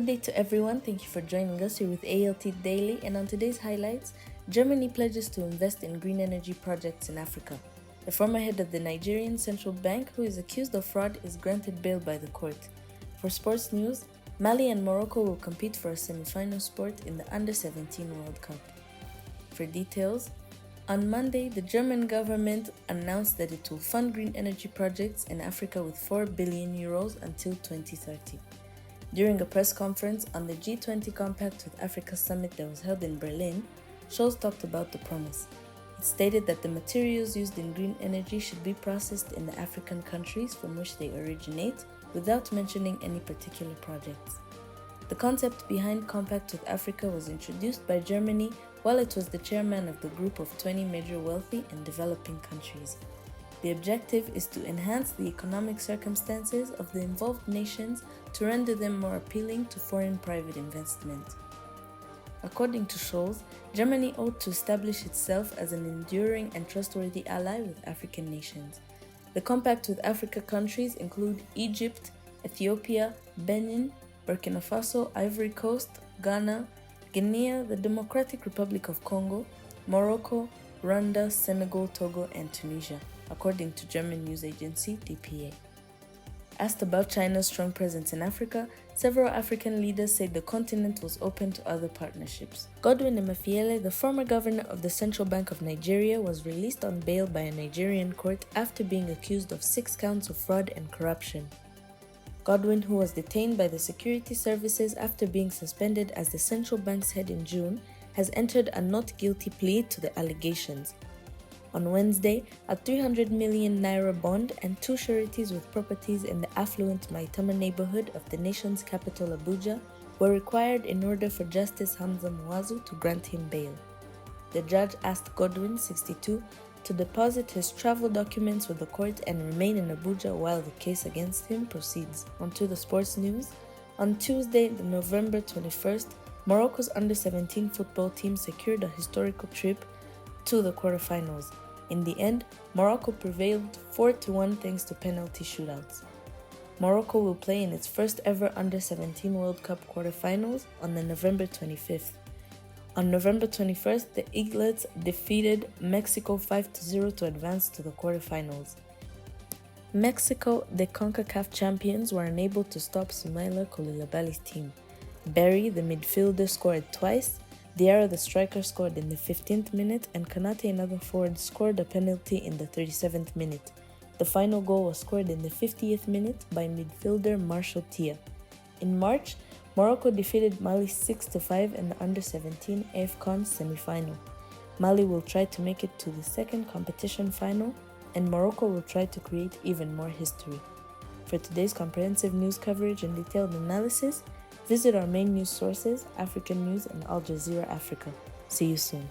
day to everyone. Thank you for joining us here with ALT Daily. And on today's highlights, Germany pledges to invest in green energy projects in Africa. The former head of the Nigerian Central Bank, who is accused of fraud, is granted bail by the court. For sports news, Mali and Morocco will compete for a semi-final spot in the Under-17 World Cup. For details, on Monday, the German government announced that it will fund green energy projects in Africa with 4 billion euros until 2030. During a press conference on the G20 Compact with Africa summit that was held in Berlin, Scholz talked about the promise. It stated that the materials used in green energy should be processed in the African countries from which they originate, without mentioning any particular projects. The concept behind Compact with Africa was introduced by Germany while it was the chairman of the group of 20 major wealthy and developing countries. The objective is to enhance the economic circumstances of the involved nations to render them more appealing to foreign private investment. According to Scholz, Germany ought to establish itself as an enduring and trustworthy ally with African nations. The Compact with Africa countries include Egypt, Ethiopia, Benin, Burkina Faso, Ivory Coast, Ghana, Guinea, the Democratic Republic of Congo, Morocco, Rwanda, Senegal, Togo, and Tunisia, according to German news agency dpa. Asked about China's strong presence in Africa, several African leaders said the continent was open to other partnerships. Godwin Emefiele, the former governor of the Central Bank of Nigeria, was released on bail by a Nigerian court after being accused of 6 counts of fraud and corruption. Godwin, who was detained by the security services after being suspended as the central bank's head in June, has entered a not guilty plea to the allegations. On Wednesday, a 300 million naira bond and 2 sureties with properties in the affluent Maitama neighborhood of the nation's capital Abuja were required in order for Justice Hamza Muazu to grant him bail. The judge asked Godwin, 62, to deposit his travel documents with the court and remain in Abuja while the case against him proceeds. On to the sports news. On Tuesday, November 21st, Morocco's under-17 football team secured a historical trip to the quarterfinals. In the end, Morocco prevailed 4-1 thanks to penalty shootouts. Morocco will play in its first ever Under-17 World Cup quarterfinals on November 25th. On November 21st, the Eaglets defeated Mexico 5-0 to advance to the quarterfinals. Mexico, the CONCACAF champions, were unable to stop Soumaila Coulibaly's team. Berry, the midfielder, scored twice. Diarra, the striker, scored in the 15th minute, and Kanate, another forward, scored a penalty in the 37th minute. The final goal was scored in the 50th minute by midfielder Marshall Tia. In March, Morocco defeated Mali 6-5 in the Under-17 AFCON semi-final. Mali will try to make it to the second competition final, and Morocco will try to create even more history. For today's comprehensive news coverage and detailed analysis, visit our main news sources, African News and Al Jazeera Africa. See you soon.